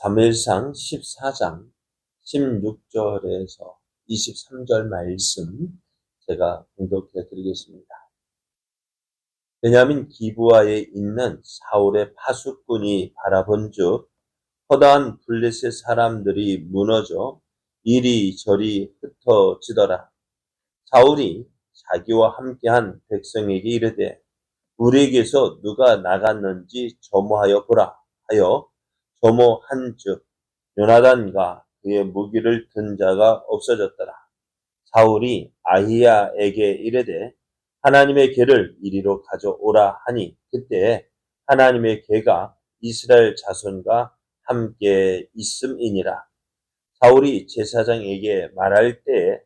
사무엘상 14장 16절에서 23절 말씀 제가 공독해 드리겠습니다. 베냐민 기브아에 있는 사울의 파수꾼이 바라본즉 허다한 블레셋 사람들이 무너져 이리저리 흩어지더라. 사울이 자기와 함께한 백성에게 이르되 우리에게서 누가 나갔는지 점호하여 보라 하여 점호한즉 요나단과 그의 무기를 든 자가 없어졌더라. 사울이 아히야에게 이르되 하나님의 궤를 이리로 가져오라 하니 그때 하나님의 궤가 이스라엘 자손과 함께 있음이니라. 사울이 제사장에게 말할 때에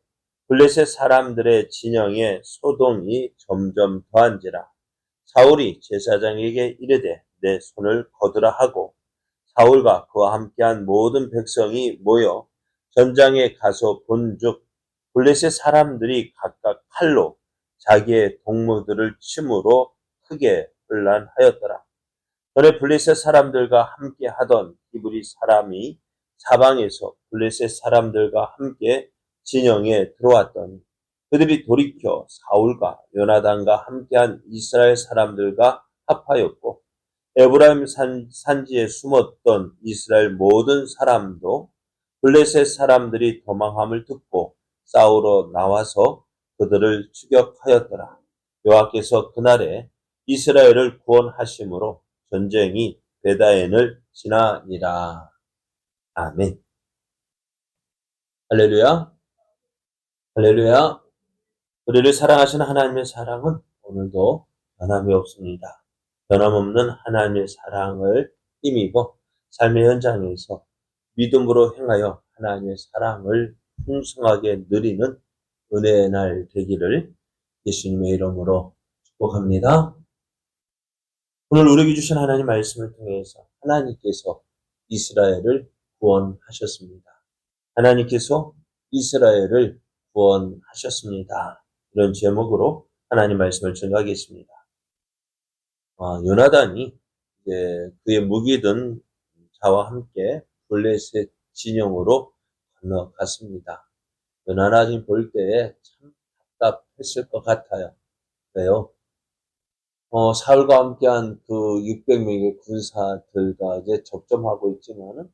블레셋 사람들의 진영에 소동이 점점 더한지라. 사울이 제사장에게 이르되 내 손을 거두라 하고 사울과 그와 함께한 모든 백성이 모여 전장에 가서 본즉 블레셋 사람들이 각각 칼로 자기의 동무들을 침으로 크게 혼란하였더라. 전에 블레셋 사람들과 함께 하던 히브리 사람이 사방에서 블레셋 사람들과 함께 진영에 들어왔더니 그들이 돌이켜 사울과 요나단과 함께한 이스라엘 사람들과 합하였고 에브라임 산지에 숨었던 이스라엘 모든 사람도 블레셋 사람들이 도망함을 듣고 싸우러 나와서 그들을 추격하였더라. 여호와께서 그날에 이스라엘을 구원하심으로 전쟁이 베다엔을 지나니라. 아멘. 할렐루야. 할렐루야. 우리를 사랑하시는 하나님의 사랑은 오늘도 변함이 없습니다. 변함없는 하나님의 사랑을 힘입어 삶의 현장에서 믿음으로 행하여 하나님의 사랑을 풍성하게 누리는 은혜의 날 되기를 예수님의 이름으로 축복합니다. 오늘 우리에게 주신 하나님 말씀을 통해서 하나님께서 이스라엘을 구원하셨습니다. 하나님께서 이스라엘을 구원하셨습니다. 이런 제목으로 하나님 말씀을 전하겠습니다. 요나단이 그의 무기든 자와 함께 블레셋 진영으로 건너갔습니다. 요나단이 볼 때에 참 답답했을 것 같아요. 왜요? 사울과 함께한 그 600명의 군사들과 이제 접점하고 있지만은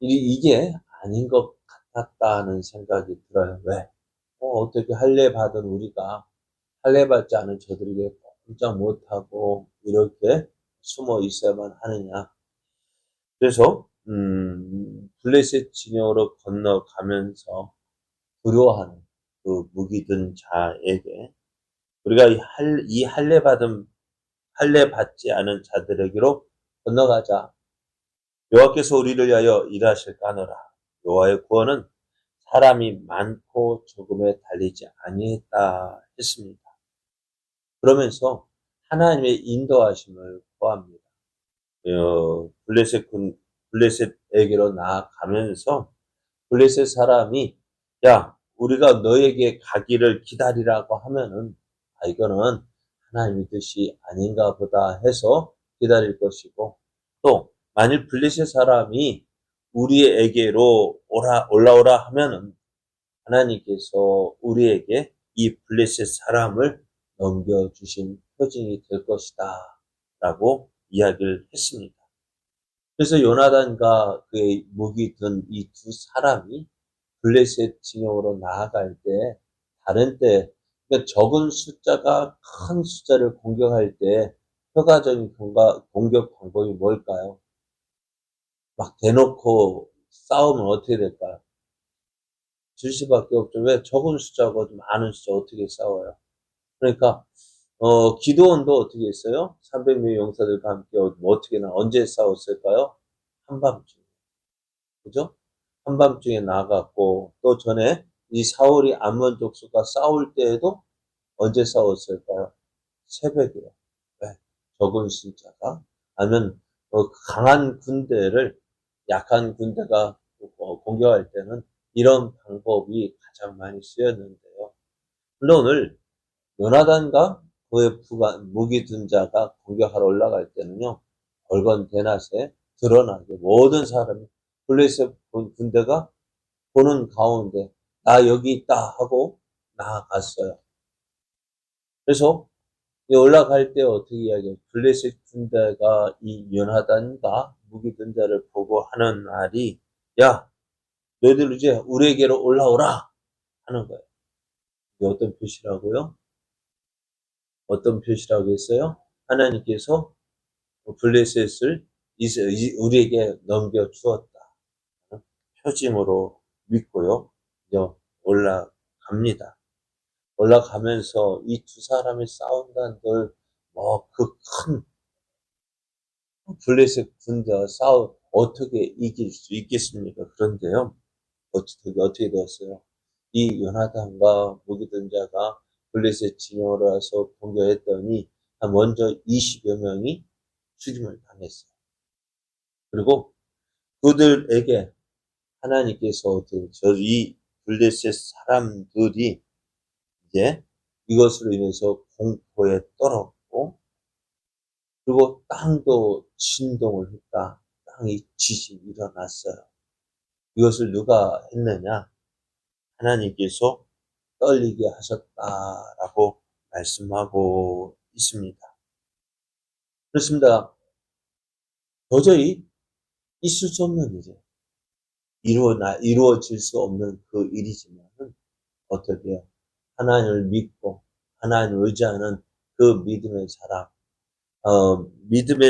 이게 아닌 것 같았다는 생각이 들어요. 왜? 어떻게 할례 받은 우리가 할례 받지 않은 저들에게 꼼짝 못하고 이렇게 숨어 있어야만 하느냐. 그래서 블레셋 진영으로 건너가면서 두려워하는 그 무기 든 자에게 우리가 이 할례 받지 않은 자들에게로 건너가자. 여호와께서 우리를 위하여 일하실까노라. 여호와의 구원은 사람이 많고 적음에 달리지 아니했다 했습니다. 그러면서 하나님의 인도하심을 구합니다. 블레셋에게로 나아가면서 블레셋 사람이 야 우리가 너에게 가기를 기다리라고 하면은 이거는 하나님의 뜻이 아닌가 보다 해서 기다릴 것이고 또 만일 블레셋 사람이 우리에게로 올라오라 하면은 하나님께서 우리에게 이 블레셋 사람을 넘겨주신 표징이 될 것이다 라고 이야기를 했습니다. 그래서 요나단과 그의 무기 든 이 두 사람이 블레셋 진영으로 나아갈 때 다른 때 그러니까 적은 숫자가 큰 숫자를 공격할 때 효과적인 공격 방법이 뭘까요? 막 대놓고 싸우면 어떻게 될까요? 질 수밖에 없죠. 왜? 적은 숫자고 많은 숫자 어떻게 싸워요? 그러니까 기드온도 어떻게 했어요? 300명의 용사들과 함께 언제 싸웠을까요? 한밤중에. 그죠? 한밤중에 나갔고 또 전에 이 사울이 암몬 족속과 싸울 때에도 언제 싸웠을까요? 새벽이요. 네. 적은 숫자가 아니면 강한 군대를 약한 군대가 공격할 때는 이런 방법이 가장 많이 쓰였는데요. 물론 오늘 요나단과 그의 무기 든 자가 공격하러 올라갈 때는요. 벌건 대낮에 드러나게 모든 사람이 블레셋 군대가 보는 가운데 나 여기 있다 하고 나아갔어요. 그래서 올라갈 때 어떻게 이야기해요? 블레셋 군대가 이 요나단과 무기 든 자를 보고 하는 말이 야 너희들 이제 우리에게로 올라오라 하는 거예요. 이게 어떤 표시라고요? 어떤 표시라고 했어요? 하나님께서 블레셋을 우리에게 넘겨주었다. 표징으로 믿고요. 이제 올라갑니다. 올라가면서 이 두 사람이 싸운다는 걸, 그 큰 블레셋 군대와 어떻게 이길 수 있겠습니까? 그런데요, 어떻게 되었어요? 이 요나단과 무기든 자가 블레셋 진영으로 와서 공격했더니, 먼저 20여 명이 죽임을 당했어요. 그리고 그들에게 하나님께서 이 블레셋 사람들이 이제 이것으로 인해서 공포에 떨었고, 그리고 땅도 진동을 했다. 땅이 지진이 일어났어요. 이것을 누가 했느냐? 하나님께서 떨리게 하셨다라고 말씀하고 있습니다. 그렇습니다. 도저히 있을 수 없는 일이에요. 이루어질 수 없는 그 일이지만은 어떻게 해요? 하나님을 믿고 하나님을 의지하는 그 믿음의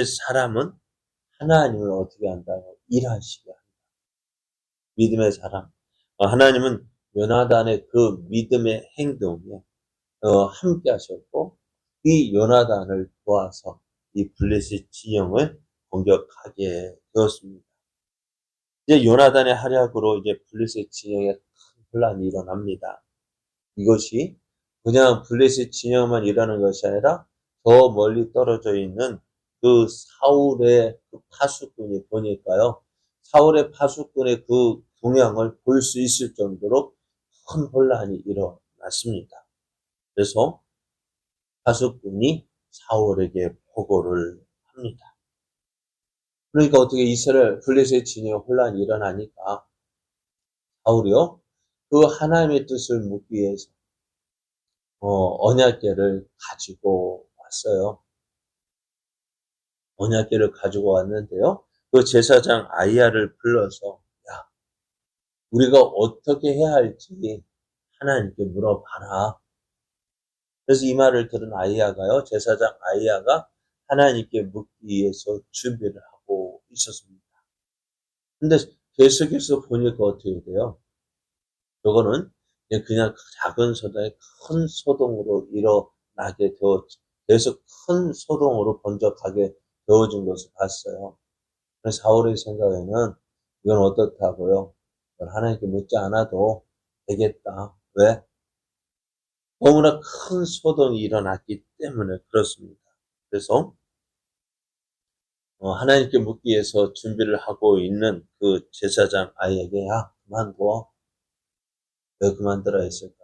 사람은 하나님을 어떻게 한다고? 일하시게 합니다. 믿음의 사람. 하나님은 요나단의 그 믿음의 행동에 함께 하셨고, 이 요나단을 도와서 이 블레셋 진영을 공격하게 되었습니다. 이제 요나단의 활약으로 이제 블레셋 진영에 큰 혼란이 일어납니다. 이것이 그냥 블레셋 진영만 일어나는 것이 아니라 더 멀리 떨어져 있는 그 사울의 그 파수꾼이 보니까요. 사울의 파수꾼의 그 동향을 볼 수 있을 정도로 큰 혼란이 일어났습니다. 그래서 파수꾼이 사울에게 보고를 합니다. 그러니까 어떻게 이스라엘 블레셋 진영에 혼란이 일어나니까 사울이요. 그 하나님의 뜻을 묻기 위해서 언약궤를 가지고 왔어요. 언약궤를 가지고 왔는데요. 그 제사장 아이야를 불러서 야, 우리가 어떻게 해야 할지 하나님께 물어봐라. 그래서 이 말을 들은 아이야가요. 제사장 아이야가 하나님께 묻기 위해서 준비를 하고 있었습니다. 근데 계속해서 보니까 어떻게 돼요? 저거는 그냥 작은 소동이 큰 소동으로 일어나게 계속 큰 소동으로 번쩍하게 되어진 것을 봤어요. 그래서 사울의 생각에는 이건 어떻다고요? 이건 하나님께 묻지 않아도 되겠다. 왜? 너무나 큰 소동이 일어났기 때문에 그렇습니다. 그래서 하나님께 묻기 위해서 준비를 하고 있는 그 제사장 아이에게 야 그만둬. 왜 그만두라 했을까?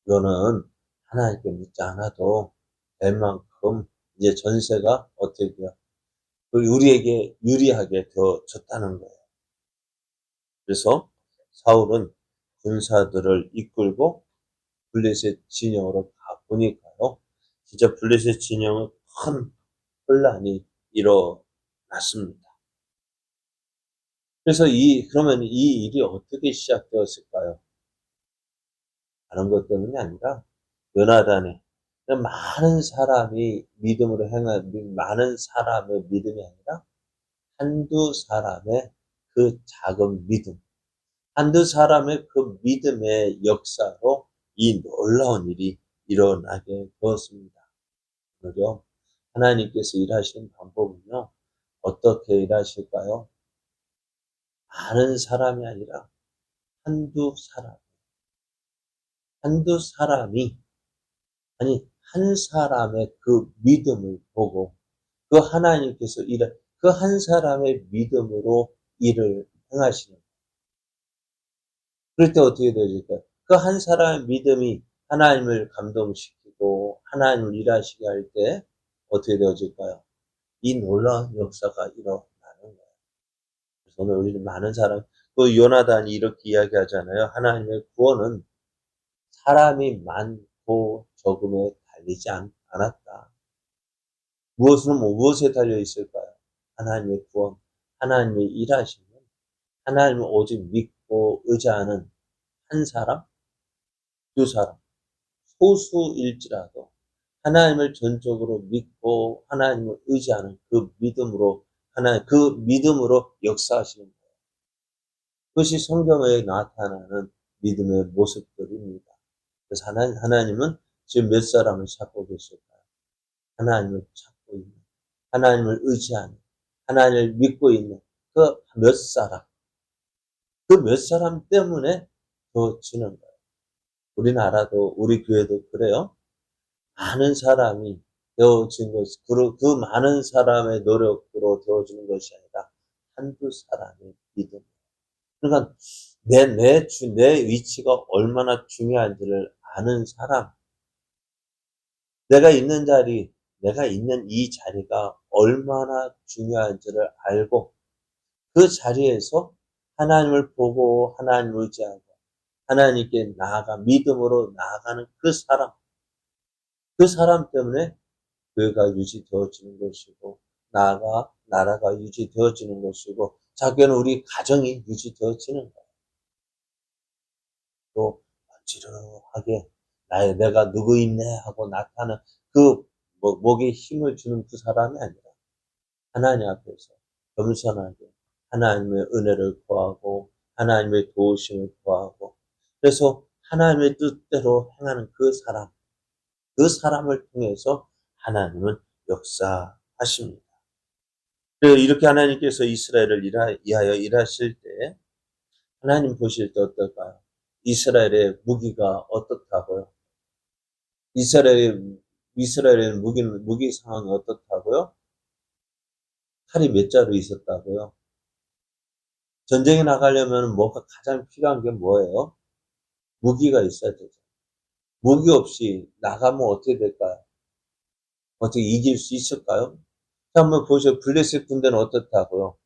이거는 하나님께 묻지 않아도 될 만큼 이제 전세가 어떻게 돼요? 우리에게 유리하게 되어졌다는 거예요. 그래서 사울은 군사들을 이끌고 블레셋 진영으로 가보니까요. 진짜 블레셋 진영은 큰 혼란이 일어났습니다. 그래서 그러면 이 일이 어떻게 시작되었을까요? 다른 것 때문이 아니라 요나단의 많은 사람이 많은 사람의 믿음이 아니라 한두 사람의 그 작은 믿음, 한두 사람의 그 믿음의 역사로 이 놀라운 일이 일어나게 되었습니다. 오늘요, 하나님께서 일하시는 방법은요, 어떻게 일하실까요? 많은 사람이 아니라 한두 사람, 한두 사람이, 한 사람의 그 믿음을 보고 하나님께서 그 한 사람의 믿음으로 일을 행하시는 거예요. 그럴 때 어떻게 되어질까요? 그 한 사람의 믿음이 하나님을 감동시키고 하나님을 일하시게 할 때 어떻게 되어질까요? 이 놀라운 역사가 일어나는 거예요. 오늘 우리는 많은 사람, 그 요나단이 이렇게 이야기하잖아요. 하나님의 구원은 사람이 많고 적음에 달리지 않았다. 무엇에 달려 있을까요? 하나님의 구원, 하나님의 일하심은 하나님을 오직 믿고 의지하는 한 사람, 두 사람, 소수일지라도 하나님을 전적으로 믿고 하나님을 의지하는 그 믿음으로 그 믿음으로 역사하시는 거예요. 그것이 성경에 나타나는 믿음의 모습들입니다. 그래서 하나님은 지금 몇 사람을 찾고 계실까요? 하나님을 찾고 있는, 하나님을 의지하는, 하나님을 믿고 있는 그 몇 사람, 그 몇 사람 때문에 더지는 거예요. 우리나라도 우리 교회도 그래요. 많은 사람이 되어진 것, 그 많은 사람의 노력으로 되어지는 것이 아니라 한두 사람의 믿음. 그러니까 내 위치가 얼마나 중요한지를 아는 사람, 내가 있는 자리, 내가 있는 이 자리가 얼마나 중요한지를 알고 그 자리에서 하나님을 보고 하나님을 의지하고 하나님께 믿음으로 나아가는 그 사람 때문에 교회가 유지되어지는 것이고 나라가 유지되어지는 것이고 작게는 우리 가정이 유지되어지는 거예요. 또 지루하게 내가 누구 있네 하고 나타나는 그 목에 힘을 주는 그 사람이 아니라 하나님 앞에서 겸손하게 하나님의 은혜를 구하고 하나님의 도우심을 구하고 그래서 하나님의 뜻대로 행하는 그 사람을 통해서 하나님은 역사하십니다. 이렇게 하나님께서 이스라엘을 위하여 일하실 때 하나님 보실 때 어떨까요? 이스라엘의 무기가 어떻다고요? 이스라엘의 무기 상황이 어떻다고요? 칼이 몇 자루 있었다고요? 전쟁에 나가려면 뭐가 가장 필요한 게 뭐예요? 무기가 있어야 되죠. 무기 없이 나가면 어떻게 될까요? 어떻게 이길 수 있을까요? 자, 한번 보세요. 블레셋 군대는 어떻다고요?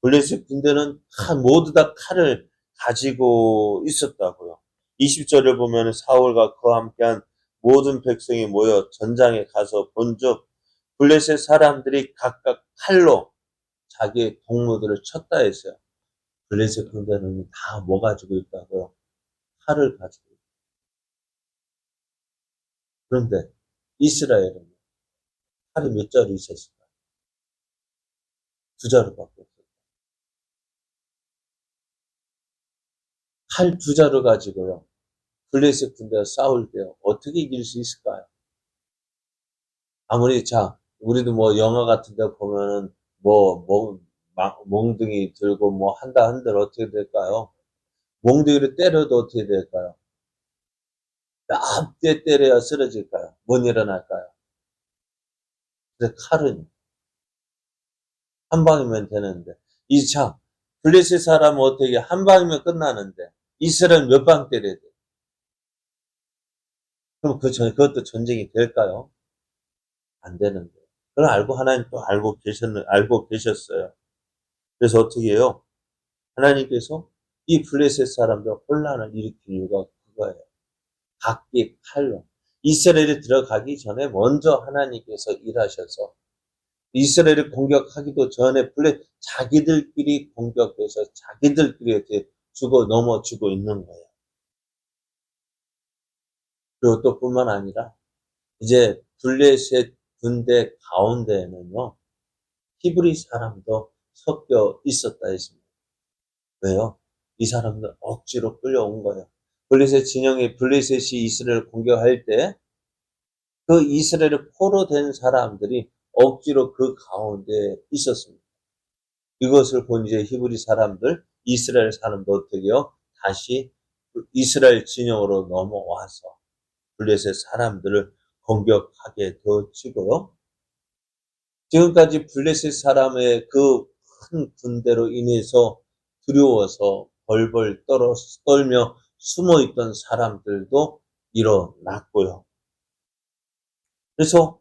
블레셋 군대는 모두 다 칼을 가지고 있었다고요. 20절을 보면 사울과 그와 함께한 모든 백성이 모여 전장에 가서 본즉 블레셋 사람들이 각각 칼로 자기의 동무들을 쳤다 했어요. 블레셋 군대는 다 뭐 가지고 있다고요? 칼을 가지고 있어요. 그런데 이스라엘은 칼이 몇 자루 있었을까요? 두 자루밖에 없어요. 칼 두 자루 가지고요. 블레셋 군대와 싸울 때 어떻게 이길 수 있을까요? 아무리 우리도 뭐 영화 같은 데 보면은 몽둥이 들고 뭐 한다 한들 어떻게 될까요? 몽둥이를 때려도 어떻게 될까요? 몇 대 때려야 쓰러질까요? 못 일어날까요? 근데 칼은 한 방이면 되는데 블레셋 사람은 어떻게 한 방이면 끝나는데 이스라엘 몇 방 때려야 돼? 그럼 그것도 전쟁이 될까요? 안 되는데. 그걸 하나님 또 알고 계셨어요. 그래서 어떻게 해요? 하나님께서 이 블레셋 사람들 혼란을 일으킨 이유가 그거예요. 각기 칼로. 이스라엘이 들어가기 전에 먼저 하나님께서 일하셔서 이스라엘을 공격하기도 전에 자기들끼리 공격해서 자기들끼리 이렇게 넘어지고 있는 거예요. 그리고 또 뿐만 아니라 이제 블레셋 군대 가운데에는요. 히브리 사람도 섞여 있었다 했습니다. 왜요? 이 사람들 억지로 끌려온 거예요. 블레셋이 이스라엘을 공격할 때 그 이스라엘의 포로된 사람들이 억지로 그 가운데 있었습니다. 이것을 본 이제 히브리 사람들, 이스라엘 사람도 어떻게요? 다시 이스라엘 진영으로 넘어와서 블레셋 사람들을 공격하게 되어지고요. 지금까지 블레셋 사람의 그 큰 군대로 인해서 두려워서 벌벌 떨며 숨어있던 사람들도 일어났고요. 그래서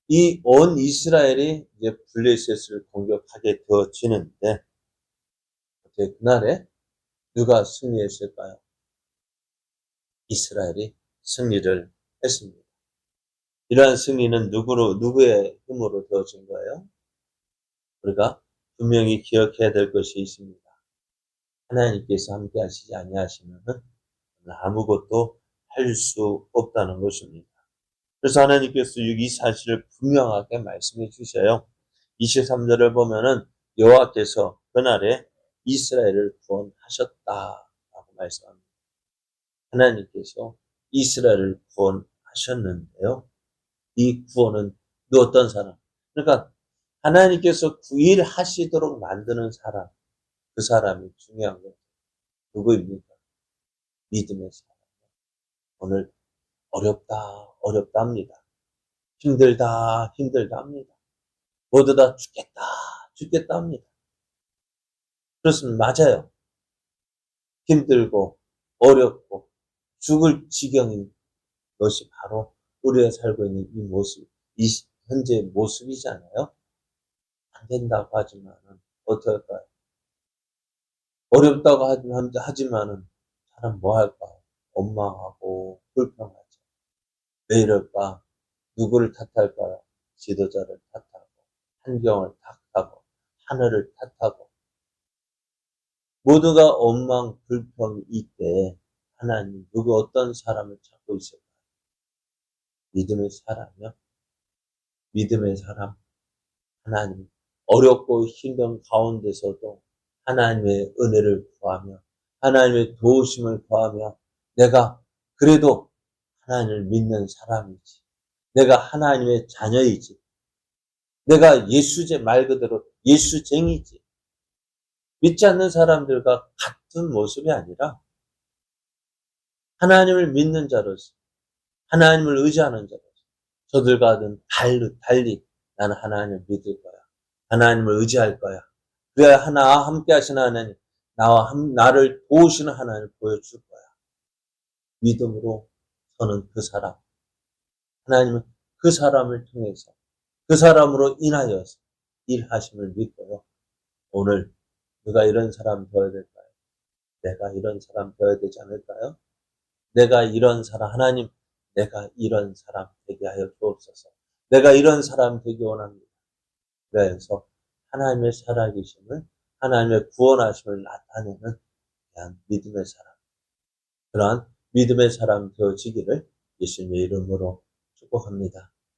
이 온 이스라엘이 이제 블레셋을 공격하게 되어지는데 그날에 누가 승리했을까요? 이스라엘이 승리를 했습니다. 이러한 승리는 누구의 힘으로 되어진 거예요? 우리가 분명히 기억해야 될 것이 있습니다. 하나님께서 함께 하시지 아니하시면 아무것도 할 수 없다는 것입니다. 그래서 하나님께서 이 사실을 분명하게 말씀해 주셔요. 23절을 보면은 여호와께서 그날에 이스라엘을 구원하셨다라고 말씀합니다. 하나님께서 이스라엘을 구원하셨는데요. 이 구원은 어떤 사람? 그러니까 하나님께서 구일하시도록 만드는 사람, 그 사람이 중요한 거예요. 누구입니까? 믿음의 사람. 오늘 어렵다 합니다. 힘들다 합니다. 모두 다 죽겠다 합니다. 그렇습니다. 맞아요. 힘들고 어렵고 죽을 지경인 것이 바로 우리가 살고 있는 이 모습, 이 현재의 모습이잖아요. 안 된다고 하지만은 어떻게 할까요? 어렵다고 하지만은 사람 뭐 할까요? 원망하고 불평하죠. 왜 이럴까? 누구를 탓할까요? 지도자를 탓하고, 환경을 탓하고, 하늘을 탓하고, 모두가 원망, 불평이 이때 하나님, 어떤 사람을 찾고 있을까요? 믿음의 사람이요? 믿음의 사람, 하나님. 어렵고 힘든 가운데서도 하나님의 은혜를 구하며, 하나님의 도우심을 구하며, 내가 그래도 하나님을 믿는 사람이지. 내가 하나님의 자녀이지. 내가 말 그대로 예수쟁이지. 믿지 않는 사람들과 같은 모습이 아니라 하나님을 믿는 자로서, 하나님을 의지하는 자로서 저들과는 달리 나는 하나님을 믿을 거야. 하나님을 의지할 거야. 그래야 나와 함께 하시는 하나님, 나를 도우시는 하나님을 보여줄 거야. 믿음으로 서는 그 사람. 하나님은 그 사람을 통해서, 그 사람으로 인하여서 일하심을 믿고요. 오늘 누가 이런 사람 되어야 될까요? 내가 이런 사람 되어야 되지 않을까요? 내가 이런 사람, 하나님, 내가 이런 사람 되게 하여 주옵소서. 내가 이런 사람 되기 원합니다. 그래서 하나님의 살아계심을, 하나님의 구원하심을 나타내는 믿음의 사람, 그러한 믿음의 사람 되어지기를 예수님의 이름으로 축복합니다.